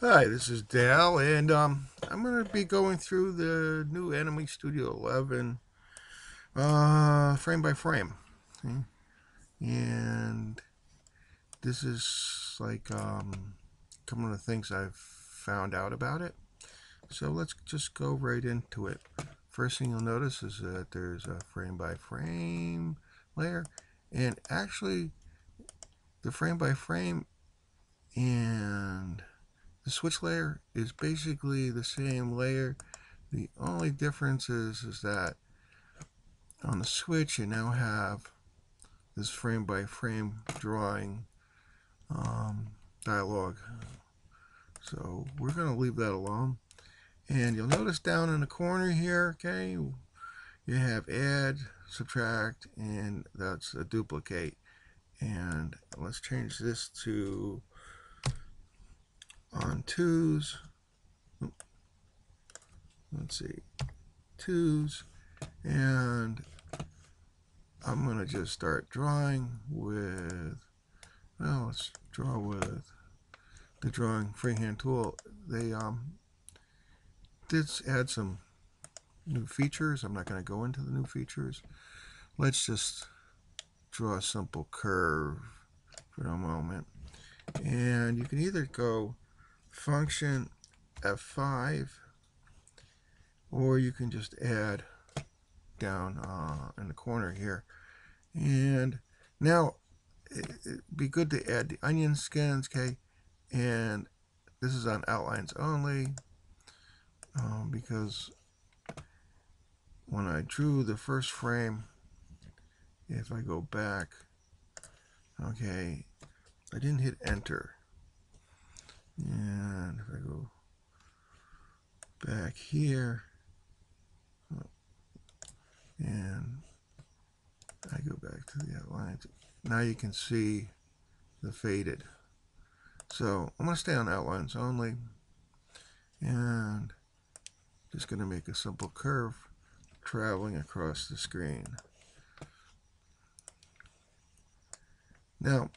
Hi, this is Dal, and I'm going to be going through the new Anime Studio 11 frame by frame. Okay? And this is like some of the things I've found out about it. So let's just go right into it. First thing you'll notice is that there's a frame by frame layer, and actually, the frame by frame and the switch layer is basically the same layer. The only difference is that on the switch you now have this frame by frame drawing dialog. So we're going to leave that alone. And you'll notice down in the corner here, okay, you have add, subtract, and that's a duplicate. And let's change this to on twos. Let's see, twos. And I'm going to just start drawing with, well, let's draw with the drawing freehand tool. They did add some new features. I'm not going to go into the new features. Let's just draw a simple curve for a moment. And you can either go function F5, or you can just add down in the corner here. And now it'd be good to add the onion skins, okay? And this is on outlines only, because when I drew the first frame, if I go back, okay, I didn't hit enter. And if I go back here, and I go back to the outlines, now you can see the faded. So I'm going to stay on outlines only, and just going to make a simple curve traveling across the screen. Now,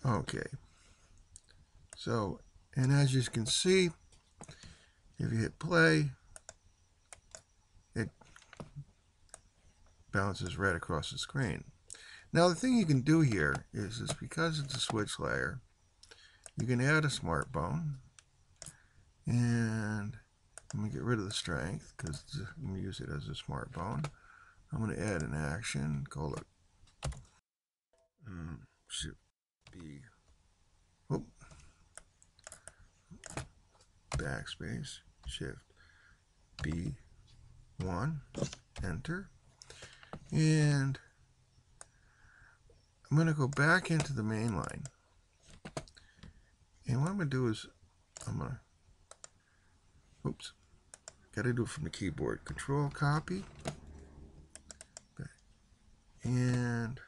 okay, so, and as you can see, if you hit play, it bounces right across the screen. Now the thing you can do here is because it's a switch layer, you can add a smart bone, and I'm going to get rid of the strength because I'm going to use it as a smart bone. I'm going to add an action, call it Shift B, oh, backspace, Shift B1, enter, and I'm going to go back into the main line. And what I'm going to do is I'm going to, oops, got to do it from the keyboard. Control copy, and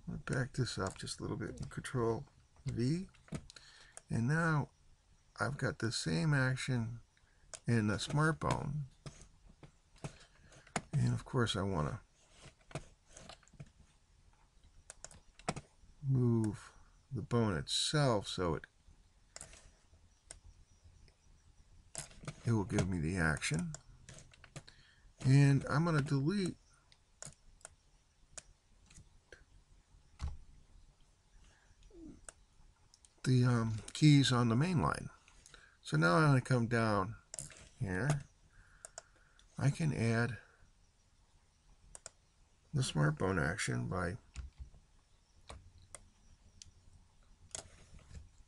I'll back this up just a little bit. Control V, and now I've got the same action in the smart bone. And of course I want to move the bone itself so it will give me the action. And I'm going to delete the keys on the main line. So now I'm going to come down here. I can add the smart bone action by,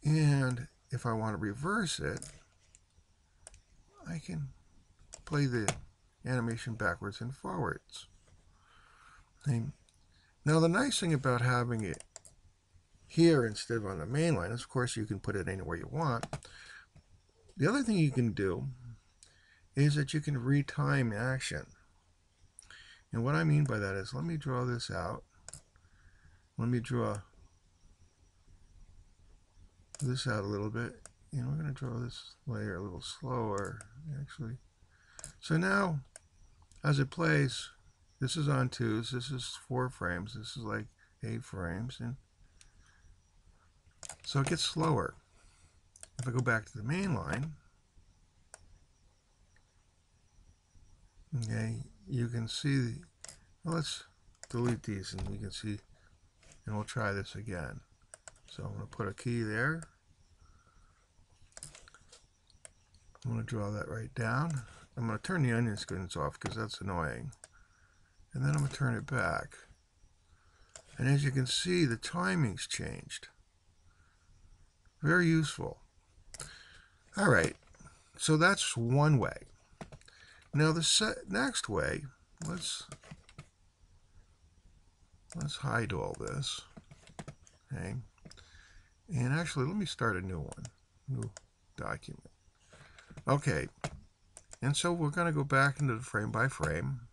and if I want to reverse it, I can play the animation backwards and forwards. And now the nice thing about having it here instead of on the main line is, of course, you can put it anywhere you want. The other thing you can do is that you can retime action. And what I mean by that is, let me draw this out. Let me draw this out a little bit. You know, we're going to draw this layer a little slower, actually. So now as it plays, this is on 2s, this is 4 frames, this is like 8 frames, and so it gets slower. If I go back to the main line, okay, you can see, well, let's delete these and you can see, and we'll try this again. So I'm going to put a key there. I'm going to draw that right down. I'm going to turn the onion skins off because that's annoying. And then I'm going to turn it back. And as you can see, the timing's changed. Very useful. All right, so that's one way. Now the next way, let's hide all this. Okay. And actually, let me start a new one, new document. Okay, and so we're going to go back into the frame by frame.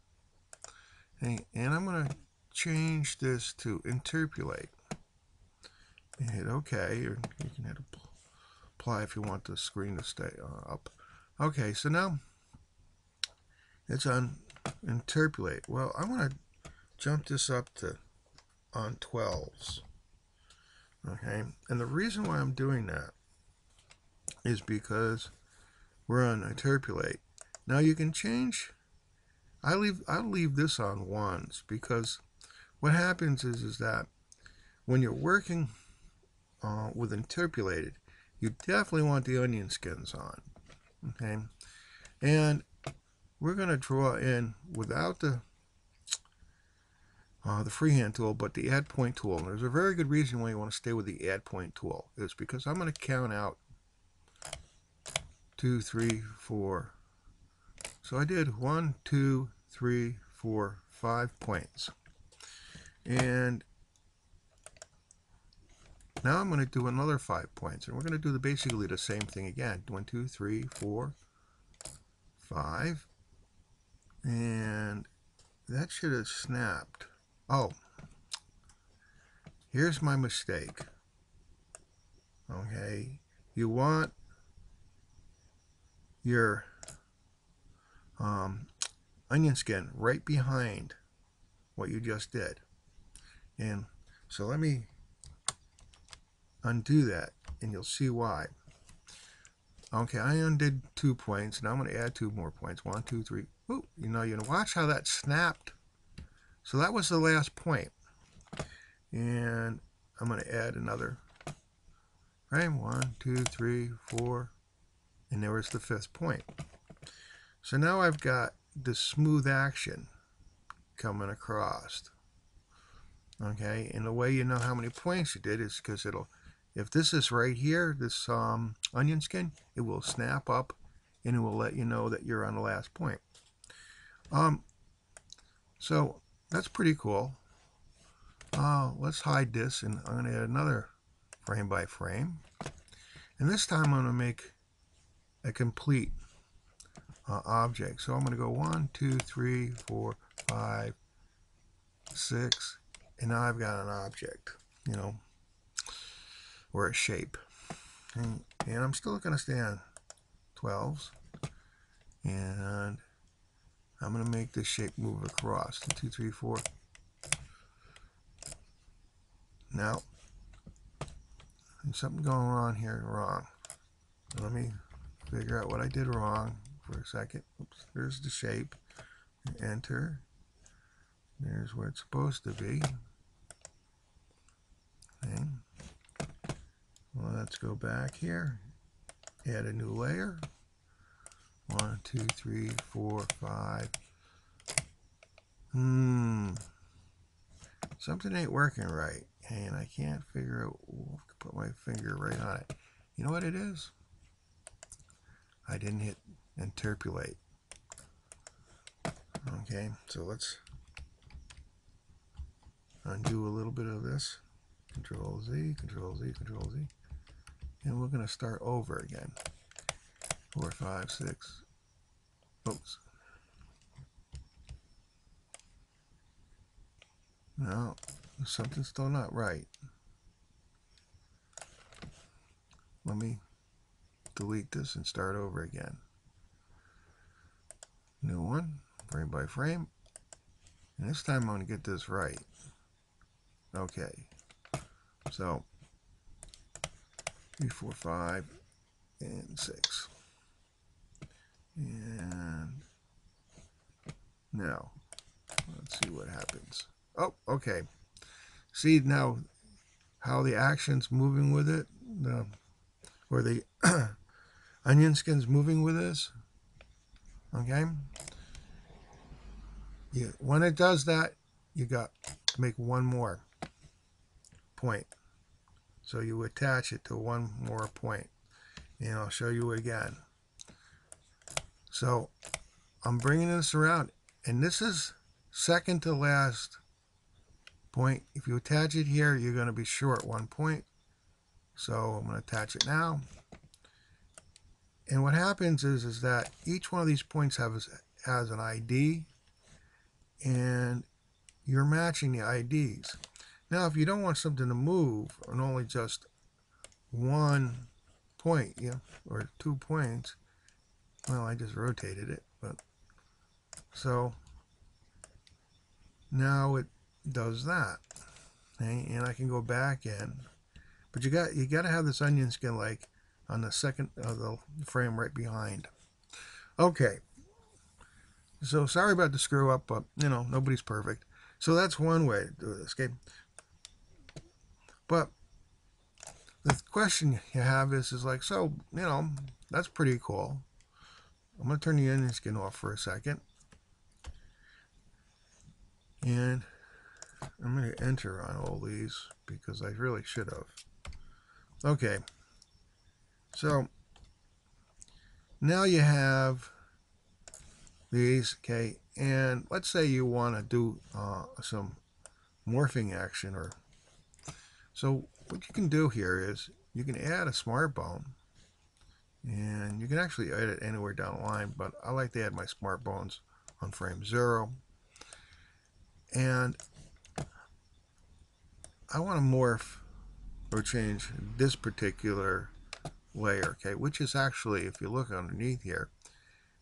Okay, and I'm going to change this to Interpolate. And hit OK, or you can hit apply if you want the screen to stay up. Okay, so now it's on Interpolate. Well, I'm going to jump this up to on 12s. Okay, and the reason why I'm doing that is because we're on Interpolate. Now you can change. I'll leave this on 1s because what happens is that when you're working with Interpolated, you definitely want the onion skins on. Okay, and we're going to draw in without the freehand tool, but the add point tool. And there's a very good reason why you want to stay with the add point tool. It's because I'm going to count out 2, 3, 4. So I did 1, 2, 3, 4, 5 points. And now I'm going to do another 5 points. And we're going to do basically the same thing again. 1, 2, 3, 4, 5. And that should have snapped. Oh, here's my mistake. Okay, you want your onion skin right behind what you just did. And so let me undo that and you'll see why. Okay, I undid 2 points. Now I'm going to add 2 more points. 1, 2, 3. Ooh, you know, watch how that snapped. So that was the last point. And I'm going to add another frame. 1, 2, 3, 4. And there was the 5th point. So now I've got this smooth action coming across. Okay, and the way you know how many points you did is because if this is right here, this onion skin, it will snap up and it will let you know that you're on the last point. So that's pretty cool. Let's hide this, and I'm going to add another frame by frame. And this time I'm going to make a complete object. So I'm going to go 1, 2, 3, 4, 5, 6, and now I've got an object, you know, or a shape. And I'm still going to stay on 12s, and I'm going to make this shape move across. 2, 3, 4. Now, there's something going on here wrong. Let me figure out what I did wrong for a second. Oops, there's the shape. Enter. There's where it's supposed to be. Okay. Well, let's go back here. Add a new layer. 1, 2, 3, 4, 5. Something ain't working right, and I can't figure out. Put my finger right on it. You know what it is? I didn't hit Interpolate. Okay, so let's undo a little bit of this. Control Z, Control Z, Control Z. And we're going to start over again. 4, 5, 6. Oops. No, something's still not right. Let me delete this and start over again. New one. frame by frame. And this time I'm going to get this right. Okay. So 3, 4, 5, and 6. And now, let's see what happens. Oh, okay. See now how the action's moving with it? Or the onion skin's moving with this? Okay? Yeah, when it does that, you got to make one more point. So you attach it to one more point. And I'll show you again. So I'm bringing this around, and this is second to last point. If you attach it here, you're going to be short one point. So I'm going to attach it now. And what happens is that each one of these points has an ID, and you're matching the IDs. Now, if you don't want something to move on only just one point, or 2 points, well, I just rotated it, but so now it does that, okay? And I can go back in, but you got to have this onion skin like on the second of the frame right behind. Okay, so sorry about the screw up, but nobody's perfect. So that's one way to do this, okay? But the question you have is like, so that's pretty cool. I'm going to turn the onion skin off for a second. And I'm going to enter on all these because I really should have. Okay. So now you have these, okay, and let's say you want to do some morphing action, so what you can do here is you can add a smart bone, and you can actually add it anywhere down the line, but I like to add my smart bones on frame 0. And I want to morph or change this particular layer, okay, which is actually, if you look underneath here,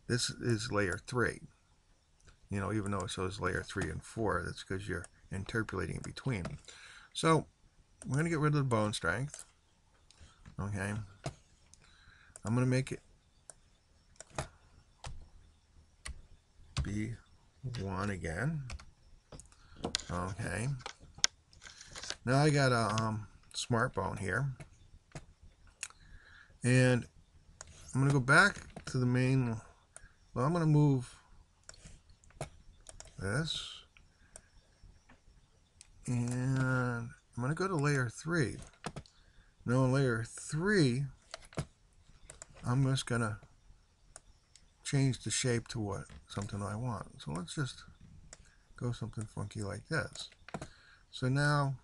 this is layer 3. Even though it shows layer 3 and 4, that's because you're interpolating in between. So I'm going to get rid of the bone strength. Okay. I'm going to make it be 1 again. Okay. Now I got a smart bone here. And I'm going to go back to the main. Well, I'm going to move this. And I'm going to go to layer 3. Now in layer 3, I'm just going to change the shape to something I want. So let's just go something funky like this. So now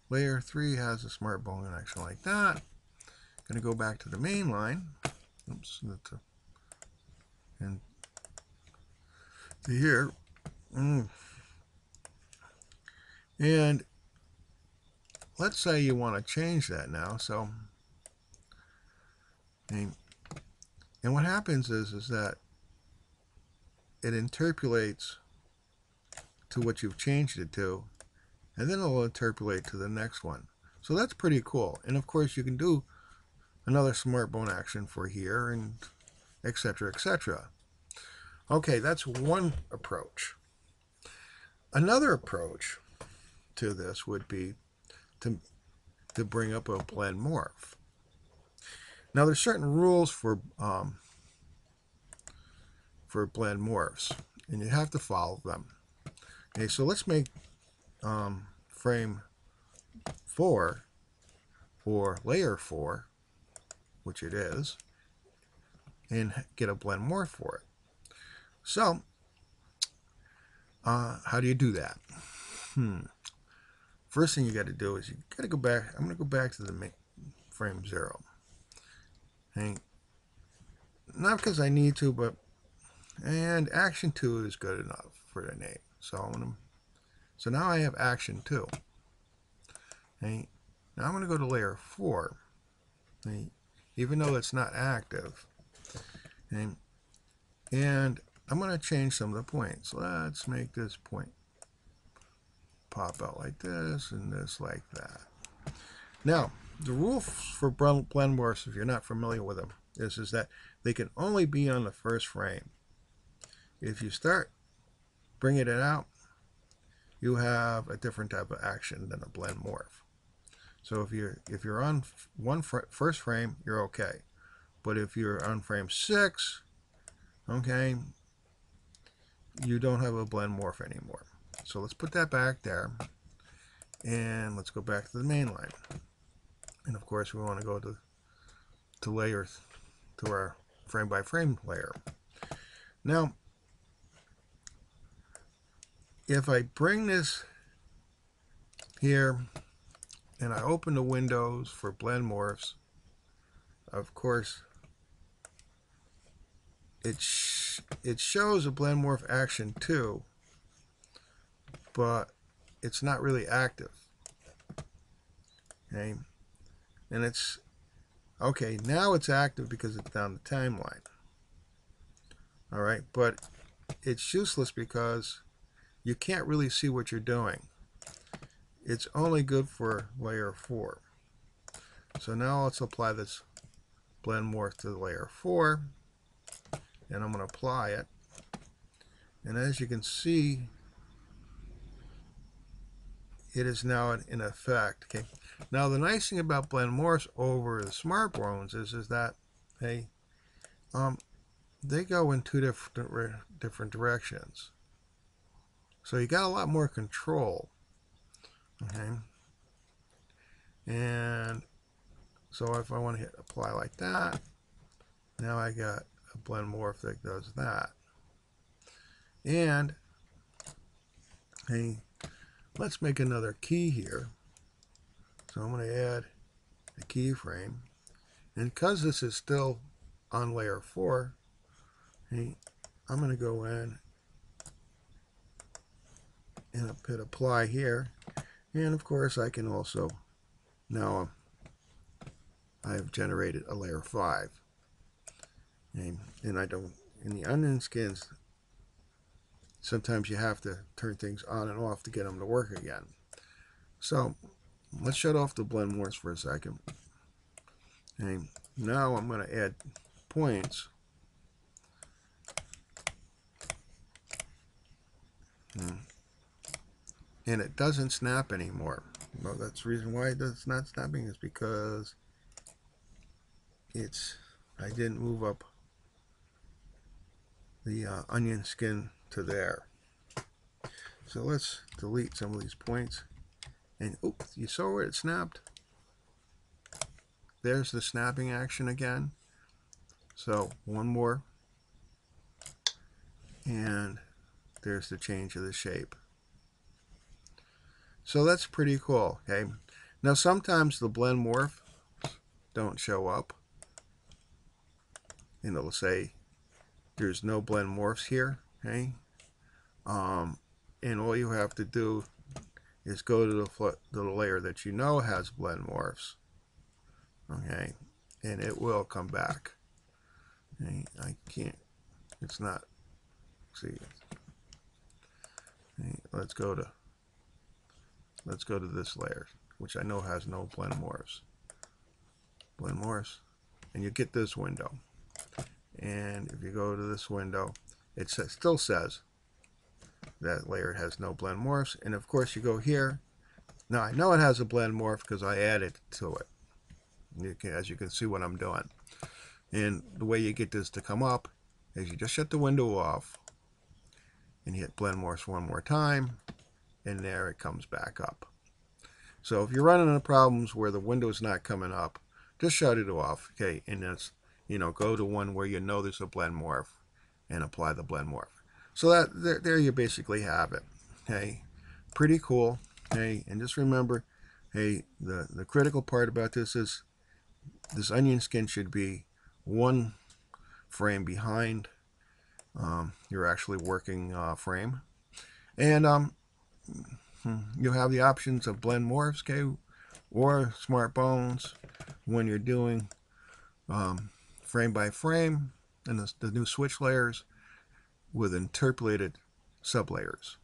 layer 3 has a smart bone action like that. Going to go back to the main line. Oops, and to here. And let's say you want to change that now. So, and what happens is that it interpolates to what you've changed it to, and then it'll interpolate to the next one. So that's pretty cool. And of course, you can do another smart bone action for here, and etc., etc. Okay, that's one approach. Another approach to this would be to bring up a blend morph. Now, there's certain rules for blend morphs, and you have to follow them. Okay, so let's make frame 4 or layer 4, which it is, and get a blend morph for it. So, how do you do that? First thing you got to do is you got to go back. I'm going to go back to the frame 0. And not because I need to, but action 2 is good enough for the name. So so now I have action 2. Okay. Now I'm going to go to layer 4. Okay. Even though it's not active. Okay. And I'm going to change some of the points. Let's make this point pop out like this and this like that. Now, the rule for blend morphs, if you're not familiar with them, is that they can only be on the first frame. If you start bringing it out, you have a different type of action than a blend morph. So if you're on first frame, you're okay. But if you're on frame 6, okay, you don't have a blend morph anymore. So let's put that back there, and let's go back to the main line. And of course, we want to go to layers, to our frame by frame layer. Now, if I bring this here and I open the windows for blend morphs, of course, it shows a blend morph action too, but it's not really active. Okay, and it's okay, now it's active because it's down the timeline. All right, but it's useless because you can't really see what you're doing. It's only good for layer 4. So now let's apply this blend morph to layer 4, and I'm going to apply it. And as you can see, it is now in effect. Okay. Now the nice thing about blend morphs over the smartphones is that they go in two different directions. So you got a lot more control. Okay. And so if I want to hit apply like that, now I got a blend morph that does that. And hey, let's make another key here. So I'm going to add a keyframe. And because this is still on layer 4, hey, I'm going to go in and hit apply here. And of course, I can also, now I've generated a layer 5. And I don't, in the onion skins, sometimes you have to turn things on and off to get them to work again. So let's shut off the blend morphs for a second. And now I'm going to add points. And it doesn't snap anymore. Well, that's the reason why it's not snapping, is because I didn't move up the onion skin to there. So let's delete some of these points. And oops, you saw where it snapped? There's the snapping action again. So one more. And there's the change of the shape. So that's pretty cool. Okay. Now sometimes the blend morph don't show up. And it'll say there's no blend morphs here. Okay. And all you have to do is go to the layer that you know has blend morphs. Okay. And it will come back. Okay. I can't. It's not. See. Okay. Let's go to this layer, which I know has no blend morphs. Blend morphs, and you get this window. And if you go to this window, it still says that layer has no blend morphs. And of course, you go here. Now I know it has a blend morph because I added to it. As you can see what I'm doing. And the way you get this to come up is you just shut the window off and hit blend morphs one more time, and there it comes back up. So if you're running into problems where the window's not coming up, just shut it off, okay? And that's, go to one where you know there's a blend morph and apply the blend morph. So that there you basically have it. Okay, pretty cool. Okay, and just remember, hey, the critical part about this is this onion skin should be one frame behind your actually working frame, and you have the options of blend morphs, okay, or smart bones when you're doing frame by frame and the new switch layers. with interpolated sublayers.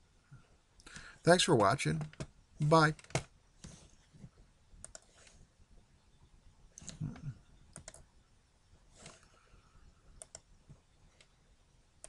Thanks for watching. Bye.